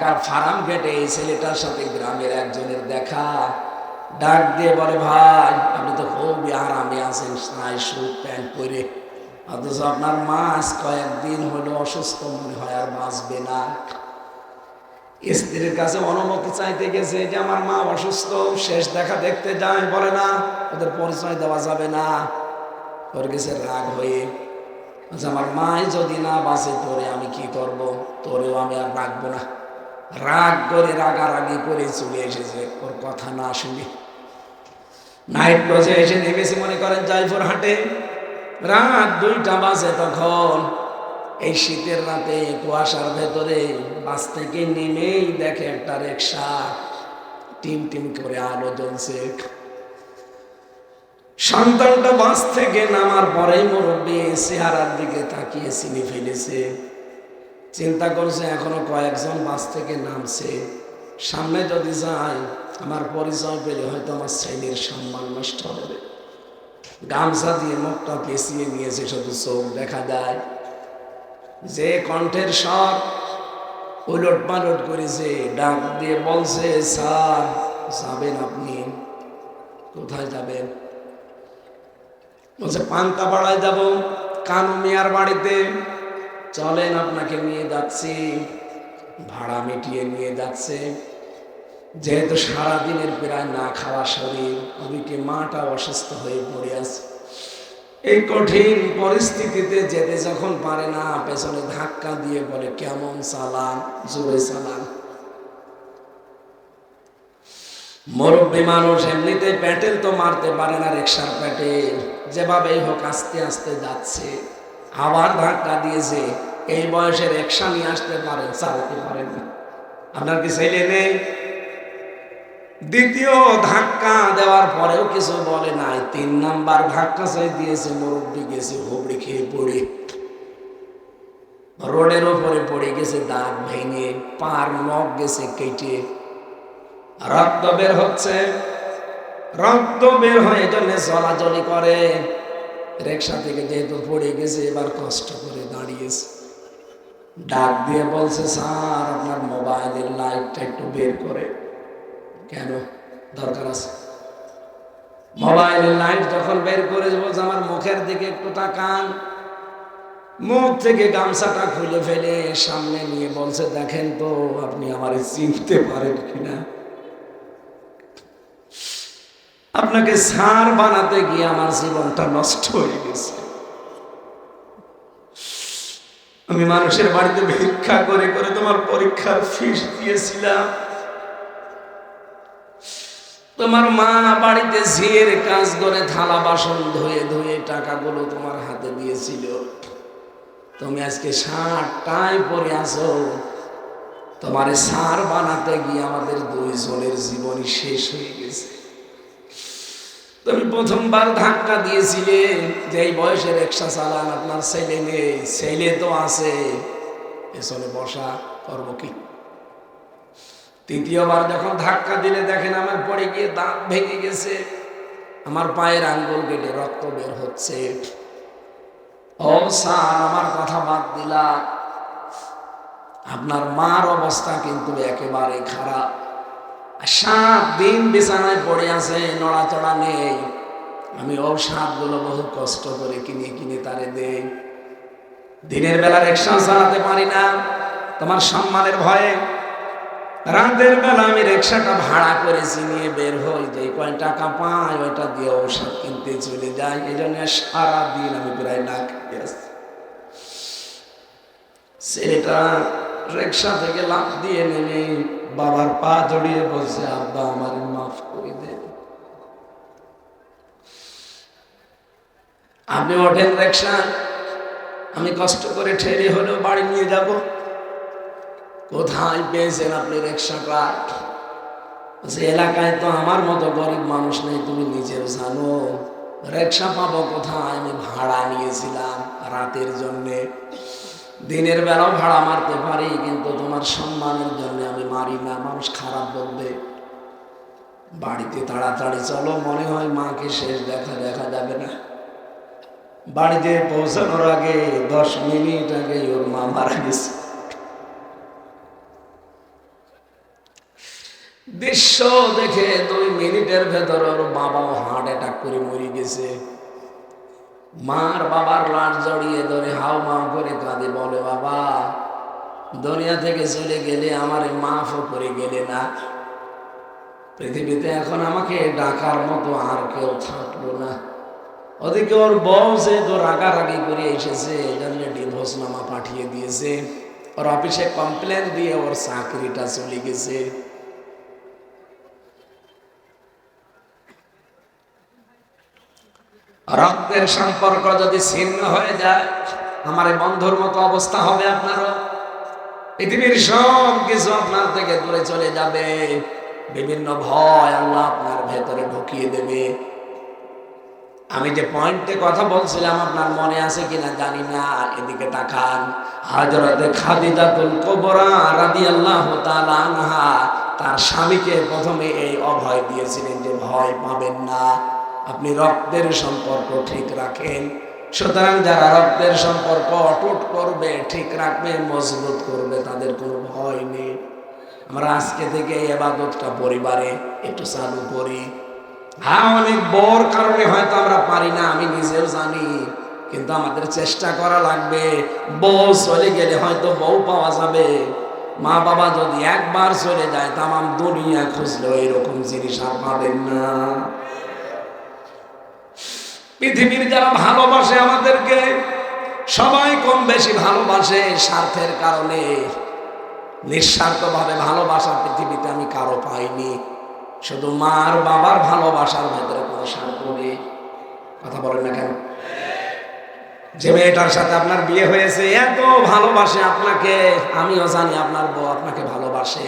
ঢাকার ফার্ম গেটে এই ছেলেটার সাথে গ্রামের একজনের দেখা। ডাক দিয়ে বলে, ভাই আপনি তো খুবই আরামে আছেন নাই স্যুট প্যান্ট পরে, অথচ আপনার মা আজ কয়েকদিন হলো অসুস্থ, মনে হয় আর বাঁচবে না। স্ত্রীর কাছে অনুমতি চাইতে গেছে যে আমার মা অসুস্থ, শেষ দেখা দেখতে যায়, বলে না ওদের পরিচয় দেওয়া যাবে না। ওর গেছে রাগ হয়ে, আমার মাই যদি না বাঁচে তোরে আমি কি করব, তোরেও আমি আর রাখবো না। রাগ করে রাগারাগি করে চলে এসেছে ওর কথা না শুনে। নাইট লজে এসে নেমেছে, মনে করেন জয়পুর হাটে। রাত 2টা বাজে তখন। এই শীতের রাতে কুয়াশার ভেতরে বাস থেকে নেমেই দেখে একটা রিকশা, টিম টিম করে আলো জ্বলছে। সন্তানটা বাস থেকে নামার পরেই মুরব্বী চেহারার দিকে তাকিয়ে চিনে ফেলেছে। চিন্তা করছে এখনো কয়েকজন বাস থেকে নামছে, সামনে যদি যাই আমার পরিচয় পেলে হয়তো আমার ছেলের সম্মান নষ্ট হবে। গামছা দিয়ে মুখটা পেঁচিয়ে নিয়েছে, শুধু চোখ দেখা যায়। যে কণ্ঠের স্বর উলট পালট করেছে, ডাক দিয়ে বলছে, স্যার যাবেন আপনি? কোথায় যাবেন? বলছে পান্তাপাড়ায় যাব, কানু মিয়ার বাড়িতে। চলেন আপনাকে নিয়ে যাচ্ছি। ভাড়া মিটিয়ে নিয়ে যাচ্ছে। যেহেতু সারাদিনের প্রায় না খাওয়া শরীর, ওদিকে মাটা অসুস্থ হয়ে পড়ে আছে। এই কঠিন পরিস্থিতিতে যেতে যখন পারে না, পেছনে ধাক্কা দিয়ে বলে, কেমন চালান, জোরে চালান। মুরব্বী মানুষ এমনিতে প্যাটেল তো মারতে পারে না, রিকশার প্যাটেল যেভাবেই হোক আস্তে আস্তে যাচ্ছে। আবার ধাক্কা দিয়েছে। এই বয়সে রিকশা নিয়ে আসতে পারে, চালাতে পারে না। আপনার কি ছেলে নেই? দ্বিতীয় ধাক্কা দেওয়ার পরেও কিছু বলে নাই। 3 নাম্বার ধাক্কা চাই দিয়েছে। মুরব্বী গেছে হুবড়ি খেয়ে পড়ে, রোডের ওপরে পড়ে গেছে, দাঁত ভেঙে, পার নখ গেছে কেটে, রক্ত বের হচ্ছে। রক্ত বের হয়ে জন্য চলাচলি করে। রিকশা থেকে যেহেতু পড়ে গেছে, এবার কষ্ট করে দাঁড়িয়েছে। ডাক দিয়ে বলছে, স্যার আপনার মোবাইলের লাইটটা একটু বের করে। কেন? দরকার আছে। মোবাইলের লাইট যখন বের করে বলছে, আমার মুখের দিকে একটু তাকান। মুখ থেকে গামছাটা খুলে ফেলে সামনে নিয়ে বলছে, দেখেন তো আপনি আমার চিনতে পারেন কিনা। আপনাকে স্যার বানাতে গিয়ে আমার জীবনটা নষ্ট হয়ে গেছে। আমি মানুষের বাড়িতে ভিক্ষা করে করে তোমার পরীক্ষার ফিস দিয়েছিলাম। তোমার মা বাড়িতে ঝিয়ের কাজ করে থালা বাসন ধুয়ে ধুয়ে টাকাগুলো তোমার হাতে দিয়েছিল। তুমি আজকে শার্টটাই পরে আসো। তোমার স্যার বানাতে গিয়ে আমাদের 2 জনের জীবনই শেষ হয়ে গেছে। তুমি প্রথমবার ধাক্কা দিয়েছিলে যে এই বয়সে রিকশা চালান, আপনার ছেলে নেই, ছেলে তো আছে, পেছনে বসা, করব কি? তৃতীয়বার যখন ধাক্কা দিলে দেখেন আমার পড়ে গিয়ে দাঁত ভেঙে গেছে, আমার পায়ের আঙ্গুল কেটে রক্ত বের হচ্ছে। ও স্যার, আমার কথা বাদ দিলা, আপনার মার অবস্থা কিন্তু একেবারে খারাপ। 7 দিন বিছানায় পড়ে আছে, নড়াচড়া নেই। আমি ঔষধগুলো বহু কষ্ট করে কিনে কিনে তারে দেই। দিনের বেলা রিকশা চালাতে পারি না তোমার সম্মানের ভয়ে। রাতের বেলা আমি রিকশাটা ভাড়া করেছি, নিয়ে বের হই, যে কয় টাকা পাই ওইটা দিয়ে ঔষধ কিনতে চলে যাই। এই জন্য সারাদিন আমি প্রায় না খেয়ে আসছি। ছেলেটা রিকশা থেকে লাফ দিয়ে নেমে বাবার পা জড়িয়ে বলছে, আব্বা আমার মাফ করে দেন। আপনি ওঠেন রিকশা, আমি কষ্ট করে ঠেলে হলেও বাড়ি নিয়ে যাব। কোথায় পেয়েছেন আপনি রিকশাটা? এলাকায় তো আমার মতো গরিব মানুষ নেই, তুমি নিজেও জানো। রিকশা পাবো কোথায়? আমি ভাড়া নিয়েছিলাম রাতের জন্যে। দিনের বেলাও ভাড়া মারতে পারি, কিন্তু তোমার সম্মানের জন্য আমি মারি না, মানুষ খারাপ বলবে। বাড়িতে তাড়াতাড়ি চলো, মনে হয় মাকে শেষ দেখা যাবে না। বাড়িতে পৌঁছানোর আগে 10 মিনিট আগে ওর মা মারা গেছে। দৃশ্য দেখে 2 মিনিটের ভেতর ওর বাবাও হার্ট অ্যাটাক করে মরে গেছে। মার বাবার লাশ জড়িয়ে ধরে হাউ মাউ করে কাঁদে, বলে বাবা দুনিয়া থেকে চলে গেলে আমার মাফও করে গেলে না, পৃথিবীতে এখন আমাকে ডাকার মতো আর কেউ থাকলো না। ওদিকে ওর বউ যে তো রাগারাগি করে এসেছে, এজন্য ডিভোর্সনামা পাঠিয়ে দিয়েছে, ওর অফিসে কমপ্লেন দিয়ে ওর চাকরিটা চলে গেছে। রক্তের সম্পর্ক যদি ছিন্ন হয়ে যায়, আমার এই বন্ধুর মতো অবস্থা হবে আপনারও। পৃথিবীর সব কিছু আপনার থেকে দূরে চলে যাবে, বিভিন্ন ভয় আল্লাহ আপনার ভেতরে ঢুকিয়ে দেবে। আমি যে পয়েন্টে কথা বলছিলাম আপনার মনে আছে কিনা জানি না, এদিকে তাকান। হযরতে খাদিজাতুল কুবরা রাদিয়াল্লাহু তাআলা আনহা তার স্বামীকে প্রথমে এই অভয় দিয়েছিলেন যে ভয় পাবেন না, আপনি রক্তের সম্পর্ক ঠিক রাখেন। সুতরাং যারা রক্তের সম্পর্ক অটুট করবে, ঠিক রাখবে, মজবুত করবে, তাদের কোনো ভয় নেই। আমরা আজকে থেকে এই ইবাদতটা পরিবারে একটু চালু করি। হ্যাঁ, অনেক বড় কারণে হয়তো আমরা পারি না, আমি নিজেও জানি, কিন্তু আমাদের চেষ্টা করা লাগবে। বউ চলে গেলে হয়তো বউ পাওয়া যাবে, মা বাবা যদি একবার চলে যায় তামাম দুনিয়া খুঁজলেও এরকম জিনিস আর পাবেন না। পৃথিবীর যারা ভালোবাসে আমাদেরকে, সবাই কম বেশি ভালোবাসে স্বার্থের কারণে। নিঃস্বার্থভাবে ভালোবাসা পৃথিবীতে আমি কারো পাইনি। শুধু মা আর বাবার ভালোবাসার ভেতরে কোনো স্বার্থ নেই। কথা বলেন না কেন? যে মেয়েটার সাথে আপনার বিয়ে হয়েছে এত ভালোবাসে আপনাকে, আমিও জানি আপনার বউ আপনাকে ভালোবাসে।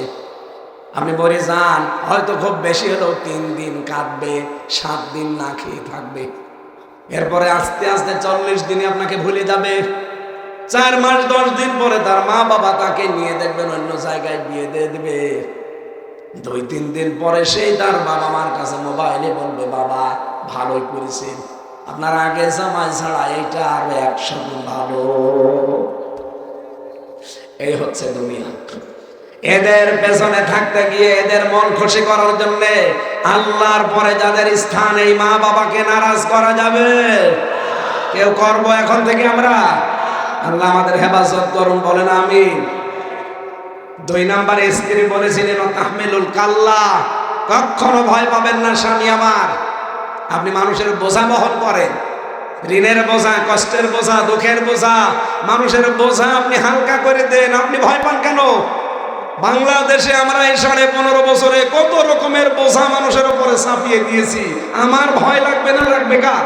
আপনি বলে যান, হয়তো খুব বেশি হলেও 3 দিন কাঁদবে, 7 দিন না খেয়ে থাকবে, এরপরে আস্তে আস্তে 40 দিনে আপনাকে ভুলে যাবে। 4 মাস 10 দিন পরে তার মা বাবা তাকে নিয়ে দেখবেন অন্য জায়গায় বিয়ে দিয়ে দেবে। 2-3 দিন পরে সেই তার বাবা মার কাছে মোবাইলে বলবে, বাবা ভালোই করেছেন, আপনার আগে জামাই ছাড়া এইটা আরো 100 গুণ ভালো। এই হচ্ছে দুনিয়া। এদের পেছনে থাকতে গিয়ে, এদের মন খুশি করার জন্য আল্লাহর পরে যাদের স্থান, এই মা বাবাকে নারাজ করা যাবে? কেউ করবো এখন থেকে আমরা? আল্লাহ আমাদের হেফাজত করুন, বলেন আমিন। 2 নম্বরে স্ত্রী বলেছিলেন তাহমিলুল কাল্লা, কখনো ভয় পাবেন না স্বামী আমার। আপনি মানুষের বোঝা বহন করেন, ঋণের বোঝা, কষ্টের বোঝা, দুঃখের বোঝা, মানুষের বোঝা আপনি হালকা করে দেন। আপনি ভয় পান কেন? বাংলাদেশে আমরা এই 15.5 বছরে কত রকমের বোঝা মানুষের উপরে চাপিয়ে দিয়েছি, আমার ভয় লাগবে না? লাগবে কার?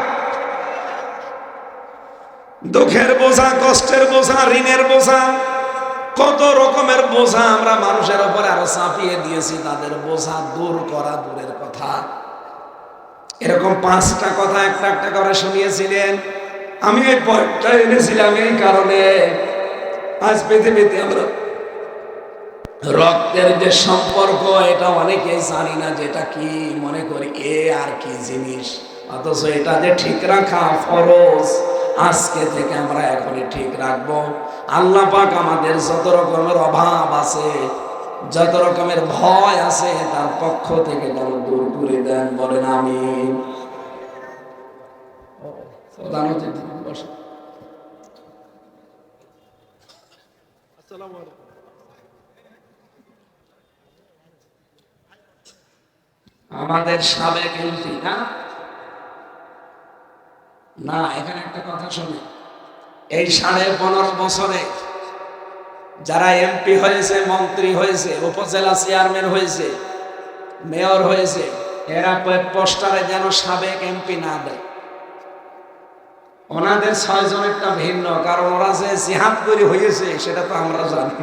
দুঃখের বোঝা, কষ্টের বোঝা, ঋণের বোঝা, কত রকমের বোঝা আমরা মানুষের উপরে আরো চাপিয়ে দিয়েছি। তাদের বোঝা দূর করা দূরের কথা। এরকম 5টা কথা একটা একটা করে শুনিয়েছিলেন। আমি এই পয়েন্টটা এনেছিলাম এই কারণে, আজ পৃথিবীতে আমরা রক্তের যে সম্পর্ক, এটা অনেকেই জানি না যেটা কি, মনে করি এ আর কি জিনিস, অথচ এটা যে ঠিক রাখা ফরজ। আজকে থেকে আমরা এখনই ঠিক রাখবো। আল্লাহ পাক আমাদের যত রকমের অভাব আছে, যত রকমের ভয় আছে, তার পক্ষ থেকে যেন দূর করে দেন, বলেন আমিন। আমাদের সাবেক এমপি না, এখানে একটা কথা শুনে, এই 15.5 বছরে যারা এমপি হয়েছে, মন্ত্রী হয়েছে, উপজেলা চেয়ারম্যান হয়েছে, মেয়র হয়েছে, এরা পোস্টারে যেন সাবেক এমপি না দেয়। ওনাদের 6 জনেরটা ভিন্ন, কারণ ওরা যে জিহাদ করে হয়েছে সেটা তো আমরা জানি।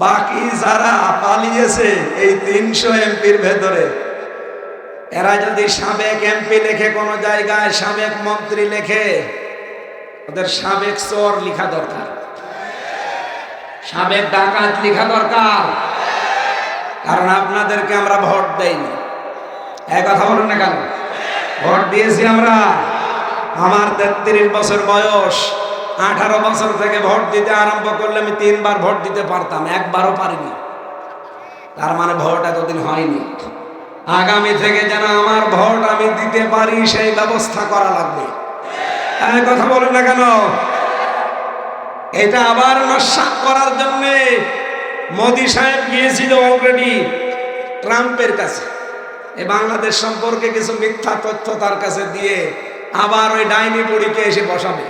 বাকি যারা পালিয়েছে এই 300 এমপির ভেতরে, এরা যদি সাবেক এমপি লেখে কোনো জায়গায়, সাবেক মন্ত্রী লেখে, ওদের সাবেক চোর লেখা দরকার, সাবেক ডাকাত লেখা দরকার। কারণ আপনাদেরকে আমরা ভোট দেইনি, এক কথা বলুন না কেন? ভোট দিয়েছি আমরা। আমার 33 বছর বয়স, 18 বছর থেকে ভোট দিতে আরম্ভ করলে আমি 3 বার ভোট দিতে পারতাম, একবারও পারিনি। তার মানে ভোট এতদিন হয়নি। আগামী থেকে যেন আমার ভোট আমি দিতে পারি সেই ব্যবস্থা করা লাগবে। কথা বলেন না কেন? এটা আবার নস্যাৎ করার জন্য মোদি সাহেব গিয়েছিল অলরেডি ট্রাম্পের কাছে, এই বাংলাদেশ সম্পর্কে কিছু মিথ্যা তথ্য তার কাছে দিয়ে আবার ওই ডাইনি বুড়িকে এসে বসাবে।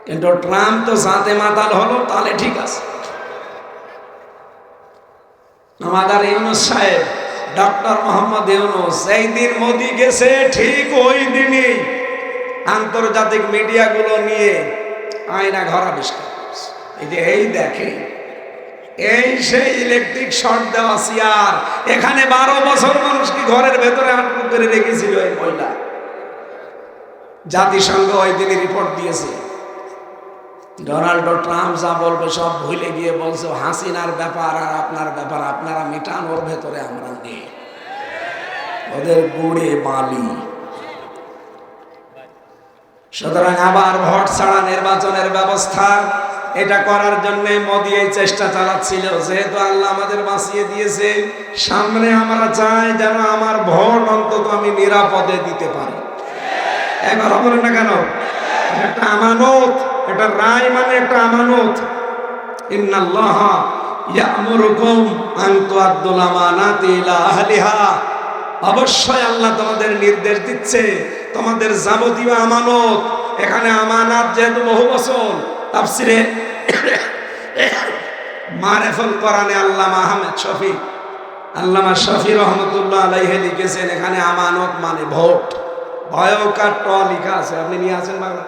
কিন্তু ট্রাম্প তো জাতে মাতাল হলো, তাহলে ঠিক আছে। আমাদের ইউনূস সাহেব, ডক্টর মোহাম্মদ ইউনূস, এই দিন মোদি গেছে ঠিক ওই দিনই আন্তর্জাতিক মিডিয়াগুলো নিয়ে আয়না ঘর আবিষ্কার করছে। এই যে এই দেখে, এই সেই ইলেকট্রিক শর্ট দেওয়া চেয়ার, এখানে 12 বছর মানুষকে ঘরের ভেতরে আটক করে রেখেছিল এই মহিলা। জাতিসংঘ ওই দিনই রিপোর্ট দিয়েছে। ডোনাল্ড ট্রাম্প যা বলবে সব ভুলে গিয়ে বলছে হাসিনার ব্যাপার আর আপনার ব্যাপার, আপনারা মিটান, ওর ভেতরে আমরা নেই, ওদের গুড়ে বালি। সুতরাং আবার ভোট ছাড়া নির্বাচনের ব্যবস্থা, এটা করার জন্য মোদি এই চেষ্টা চালাচ্ছিল। যেহেতু আল্লাহ আমাদের বাঁচিয়ে দিয়েছে, সামনে আমরা চাই যেন আমার ভোট অন্তত আমি নিরাপদে দিতে পারি। একবার বলেন না কেন? একটা আমানত, এটা রায় মানে একটা আমানত। ইন্নাল্লাহা ইয়া'মুরুকুম আন তুআদ্দুল আমানাতি ইলা আহলিহা, অবশ্যই আল্লাহ তোমাদের নির্দেশ দিচ্ছে তোমাদের যাবতীয় আমানত, এখানে আমানত যেহেতু বহু বচন, তাফসিরে মারিফুল কোরআনে আল্লামা আহমেদ শফি, আল্লামা শফি রহমতুল্লাহ আলাইহি লিখেছেন এখানে আমানত মানে ভোট। ভয়কার ট লেখা আছে, আপনি নিয়ে আসেন বাংলা।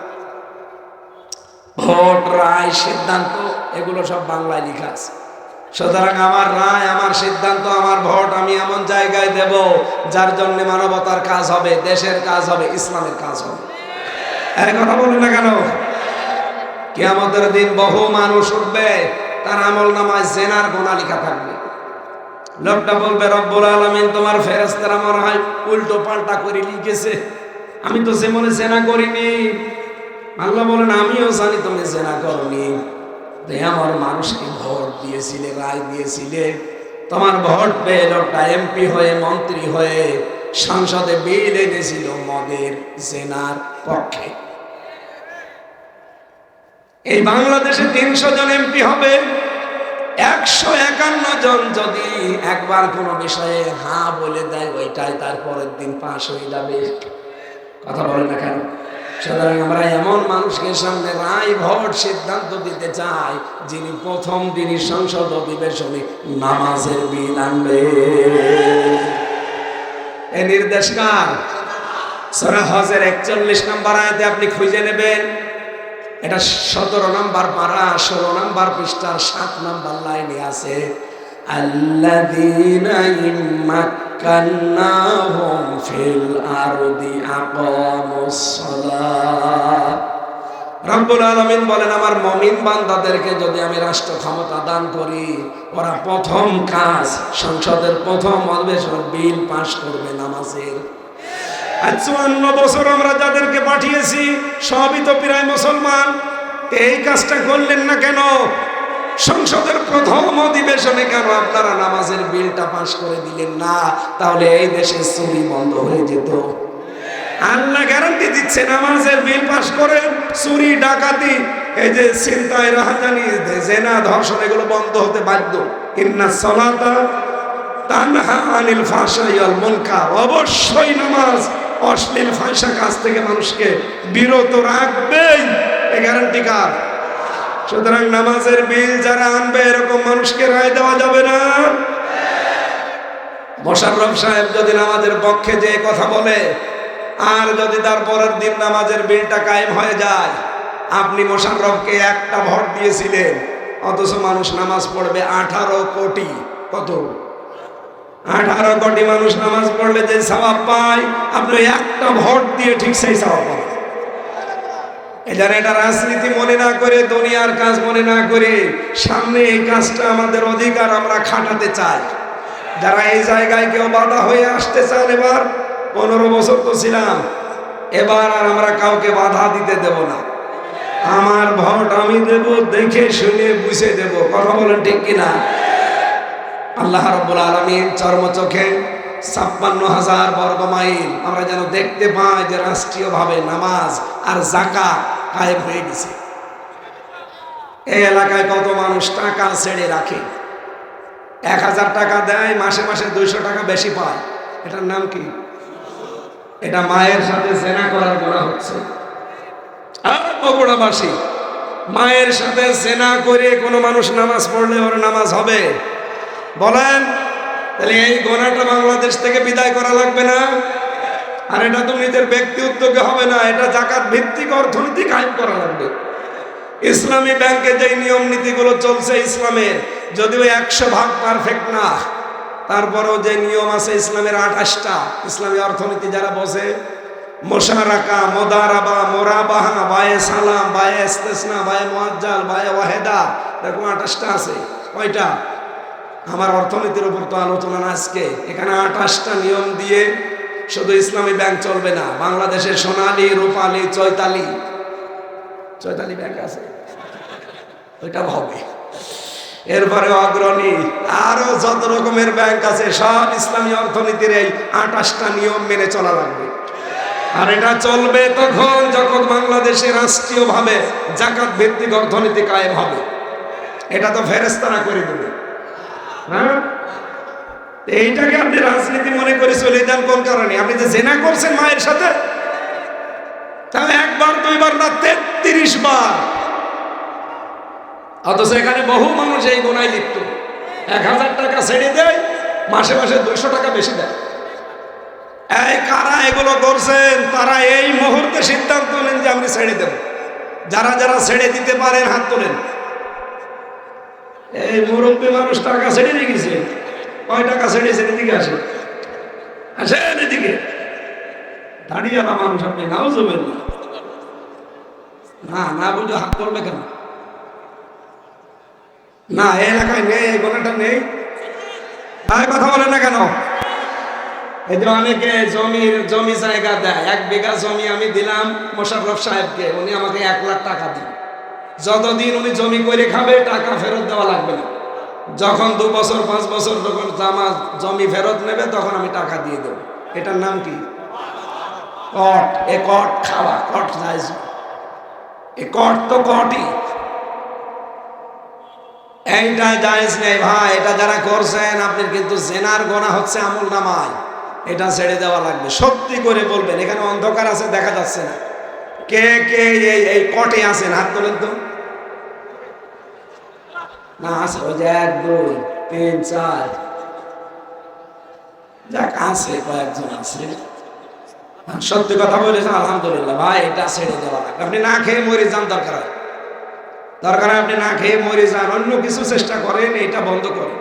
ভোট, রায়, সিদ্ধান্ত, এগুলো সব বাংলায় লেখা আছে। সুতরাং আমার রায়, আমার সিদ্ধান্ত, আমার ভোট আমি এমন জায়গায় দেব যার জন্য মানবতার কাজ হবে, দেশের কাজ হবে, ইসলামের কাজ হবে। এই কথা বলুন না কেন? কিয়ামতের দিন বহু মানুষ উঠবে, তার আমল নামায় জেনার গুনাহ লেখা থাকবে। লোকটা বলবে রব্বুল আলামিন তোমার ফেরেশতারা মনে হয় উল্টো পাল্টা করে লিখেছে, আমি তো যেমন জেনা করিনি। আল্লাহ বলেন আমিও জানি তুমি জেনা করনি, আমার মানুষকে ভোট দিয়েছিলে, রায় দিয়েছিলে, তোমার ভোট পেয়ে লোকটা এমপি হয়ে, মন্ত্রী হয়ে সংসদে বিল এনেছিল মদের, জেনার পক্ষে। এই বাংলাদেশে 300 জন এমপি হবে, 151 জন যদি একবার কোনো বিষয়ে হ্যাঁ বলে দেয়, ওইটাই তার পরের দিন পাশ হয়ে যাবে। কথা বলে না কেন? সুতরাং আমরা এমন মানুষকে সামনে রায়, ভোট, সিদ্ধান্ত দিতে চাই যিনি প্রথম দিনই সংসদ অধিবেশনে নামাজের বিল আনবে। এই নির্দেশ কার? সূরা হজের 41 নম্বর আয়াতে আপনি খুঁজে নেবেন, এটা 17 নম্বর পারা, 16 নম্বর পৃষ্ঠার 7 নম্বর লাইনে আছে। আল্লাযীনা ইম্মাক্কান্নাহুম ফিল আরদি আকামুস সালাত। রব্বুল আলামিন বলেন আমার মুমিন বান্দাদেরকে যদি আমি রাষ্ট্র ক্ষমতা দান করি, ওরা প্রথম কাজ সংসদের প্রথম অধিবেশনে বিল পাস করবে নামাজের। 54 বছর আমরা যাদেরকে পাঠিয়েছি সবই তো প্রায় মুসলমান, এই কাজটা করলেন না কেন? সংসদের প্রথম অধিবেশনে কেন আপনারা নামাজের বিলটা পাস করে দিলেন না? তাহলে এই দেশে চুরি বন্ধ হয়ে যেত। আল্লাহ গ্যারান্টি দিচ্ছে নামাজের বিল পাস করে চুরি, ডাকাতি, এই যে ছিনতাই, রাহাজানি, জেনা, ধর্ষণ, এগুলো বন্ধ হতে বাধ্য। ইন্নাস সালাতা তানহা আনিল ফাহশাই ওয়াল মুনকার, অবশ্যই নামাজ অশ্লীল ফাহশা কাজ থেকে মানুষকে বিরত রাখবেই, এই গ্যারান্টি কার? সুতরাং নামাজের বিল যারা আনবে এরকম মানুষকে রায় দেওয়া যাবে না। মোশাররফ সাহেব যদি নামাজের পক্ষে যে কথা বলে, আর যদি তার পরের দিন নামাজের বিলটা কায়েম হয়ে যায়, আপনি মোশাররফকে একটা ভোট দিয়েছিলেন, অথচ মানুষ নামাজ পড়বে 18 কোটি। কত? 18 কোটি মানুষ নামাজ পড়লে যে সওয়াব পায়, আপনি একটা ভোট দিয়ে ঠিক সেই সওয়াব পাবেন। এজন্য এটা রাজনীতি মনে না করে, দুনিয়ার কাজ মনে না করে, সামনে এই কাজটা আমাদের অধিকার, আমরা খাটাতে চাই। যারা এই জায়গায় কেউ বাধা হয়ে আসতে চান, এবার 15 বছর তো ছিলাম, এবার আর আমরা কাউকে বাধা দিতে দেব না। আমার ভোট আমি দেব, দেখে শুনে বুঝে দেব। কথা বলেন ঠিক কিনা? আল্লাহ রাব্বুল আলামিন চর্মচোখে 56,000 বর্গ মাইল আমরা যেন দেখতে পাই যে রাষ্ট্রীয়ভাবে নামাজ আর যাকাত কায়েম হয়ে গেছে। এই এলাকায় কত মানুষ টাকা ছেড়ে রাখে, 1000 টাকা দেয়, মাসে মাসে 200 টাকা বেশি পায়। এটার নাম কি? এটা মায়ের সাথে জেনা করার গুনাহ হচ্ছে। আর বগুড়াবাসী, মায়ের সাথে জেনা করে কোনো মানুষ নামাজ পড়লে ওর নামাজ হবে? বলেন। তাহলে এই গোনাটা বাংলাদেশ থেকে বিদায় করা লাগবে না? আর এটা তো নিজের ব্যক্তি উদ্যোগে হবে না, এটা যাকাত ভিত্তিক অর্থনীতি কায়েম করা লাগবে। ইসলামী ব্যাংকে যে নিয়ম নীতিগুলো চলছে ইসলামের, যদিও 100% পারফেক্ট না, তারপরেও যে নিয়ম আছে ইসলামের 28টা। ইসলামী অর্থনীতি যারা বসে, মোশারাকা, মোদারাবা, মোরাবাহা, বায়ে সালাম, বায়ে ইস্তেসনা, বায়ে মুআজ্জাল, বায়ে ওয়াহেদা, এরকম 28টা আছে। কয়টা? আমার অর্থনীতির উপর তো আলোচনা না আজকে। এখানে 28টা নিয়ম দিয়ে শুধু ইসলামী ব্যাংক চলবে না, বাংলাদেশের সোনালী, রূপালী, চৈতালি ব্যাংক আছে, ওইটা হবে। এরপরে অগ্রণী, আরো যত রকমের ব্যাংক আছে সব ইসলামী অর্থনীতির এই 28টা নিয়ম মেনে চলা লাগবে। আর এটা চলবে তখন যখন বাংলাদেশে রাষ্ট্রীয়ভাবে যাকাত ভিত্তিক অর্থনীতি কায়েম হবে। এটা তো ফেরেশতারা করে দেবে। হ্যাঁ, এইটাকে আপনি রাজনীতি মনে করে চলে যান কোন কারণে? আপনি যে জেনা করছেন মায়ের সাথে, তাহলে 1 বার 2 বার না 33 বার, অথচ এখানে বহু মানুষ এই গুনায় লিপ্ত। 1000 টাকা ছেড়ে দেয়, মাসে মাসে 200 টাকা বেশি দেয়। এই কারা এগুলো করছেন তারা এই মুহূর্তে সিদ্ধান্ত নেন যে আমি ছেড়ে দেব। যারা যারা ছেড়ে দিতে পারেন হাত তোলেন। এই মুরব্বী মানুষ টাকা ছেড়ে দিয়ে গেছে। কয় টাকা ছেড়েছেন? এদিকে আসেন, আসেন এদিকে। দাঁড়িয়ে মানুষ আপনি নাও যাবেন না, না বুঝে হাত তুলবে কেন? না, এই এলাকায় নেই, এই গোনাটা নেই। তাই কথা বলে না কেন? এই যে অনেকে জমি জায়গা দেয়। 1 বিঘা জমি আমি দিলাম মোশাররফ সাহেবকে, উনি আমাকে 1 লাখ টাকা দিন। যতদিন উনি জমি করে খাবে টাকা ফেরত দেওয়া লাগবে না। যখন 2 বছর 5 বছর যখন জমি ফেরত নেবে তখন আমি টাকা দিয়ে দেব। এটার নাম কি? কট। এ কট খাওয়া, কট জায়েজ। এ কট তো কটই, এইটা জায়েজ নেই ভাই। এটা যারা করছেন আপনি কিন্তু জেনার গোনা হচ্ছে আমল নামায়, এটা ছেড়ে দেওয়া লাগবে। সত্যি করে বলবেন, এখানে অন্ধকার আছে, দেখা যাচ্ছে না। কে কে এই কটে আছেন? হাত তোলেন তো। না আছে, ওই যে 1 2 3 4 যাক আছে, কয়েকজন আছে। সত্যি কথা বলেছেন, আলহামদুলিল্লাহ ভাই, এটা ছেড়ে দেওয়া লাগবে। আপনি না খেয়ে মরে যান, দরকার হয় আপনি না খেয়ে মরে যান, অন্য কিছু চেষ্টা করেন, এটা বন্ধ করেন।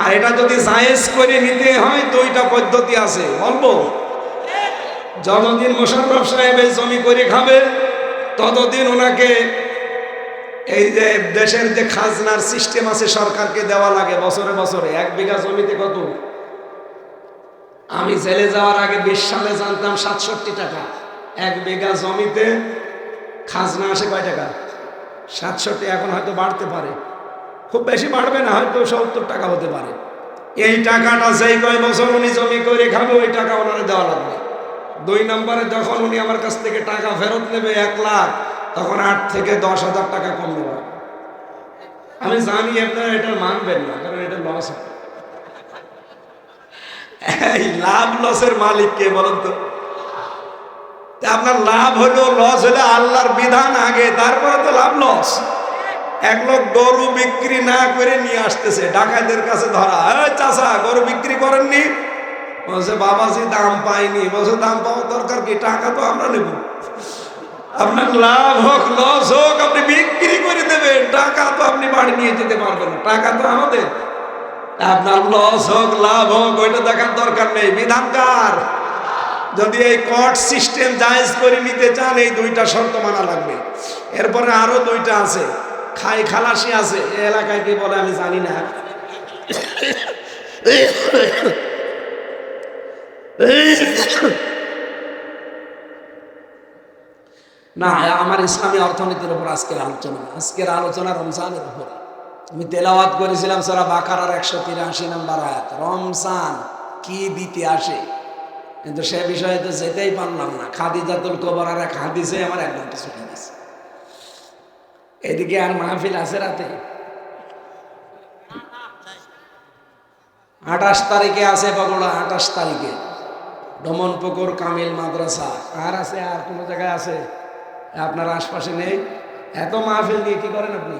আর এটা যদি জায়েজ করে নিতে হয় 2টা পদ্ধতি আছে, বলবো। যতদিন মোশাররফ সাহেব এই জমি করে খাবে ততদিন ওনাকে এই যে দেশের যে খাজনার সিস্টেম আছে সরকারকে দেওয়া লাগে বছরে বছরে। 1 বিঘা জমিতে কত? আমি জেলে যাওয়ার আগে 20 সালে জানতাম 67 টাকা। 1 বিঘা জমিতে খাজনা আসে কয় টাকা? 67। এখন হয়তো বাড়তে পারে, খুব বেশি বাড়বে না, হয়তো 70 টাকা হতে পারে। এই টাকাটা যেই কয় বছর উনি জমি করে খাবে ওই টাকা ওনারে দেওয়া লাগবে। 2 নম্বরে যখন উনি আমার কাছ থেকে টাকা ফেরত নেবে 1 লাখ, তখন 8 থেকে 10,000 টাকা কম নেবে। আমি জানি আপনারা এটা মানবেন না, কারণ এটা লস হবে। এই লাভ লসের মালিক কে বলেন তো? আপনার লাভ হলো লস হলে আল্লাহর বিধান আগে, তারপরে তো লাভ লস। 1 লোক গরু বিক্রি না করে নিয়ে আসতেছে, ডাকাতদের কাছে ধরা। চাচা গরু বিক্রি করেননি? বলছে বাবাজি দাম পাইনি। বলছে দাম পাওয়ার দরকার কি, টাকা তো আমরা নেব। আপনার লাভ হোক লস হোক আপনি বিক্রি করে দেবেন, টাকা তো আপনি বাড়ি নিয়ে যেতে পারবেন না, টাকা তো আমাদের। আপনার লস হোক লাভ হোক ওইটা দেখার দরকার নেই, বিধানকার। যদি এই কট সিস্টেম জায়েজ করে নিতে চান এই 2টা শর্ত মানা লাগবে। এরপরে আরো 2টা আছে, খাই খালাসি আছে। এই এলাকায় কি বলে আমি জানি না। না, আমার ইসলামী অর্থনীতির উপর আজকের আলোচনা রমজানের উপরে। আমি তেলাওয়াত করেছিলাম সূরা বাকারার 183 নম্বর আয়াত, রমজান কি দিতে আসে, কিন্তু সে বিষয়ে তো যেতেই পারলাম না। খাদিজাতুল কুবরার এক হাদিসে আমার 1 ঘন্টা ছুটে গেছে। এদিকে আর মাহফিল আছে রাতে, 28 তারিখে আছে বগুড়া, 28 তারিখে ডমনপুকুর কামিল মাদ্রাসা। আর আছে, আর কোনো জায়গায় আছে আপনার আশপাশে নেই? এত মাহফিল দিয়ে কি করেন আপনি?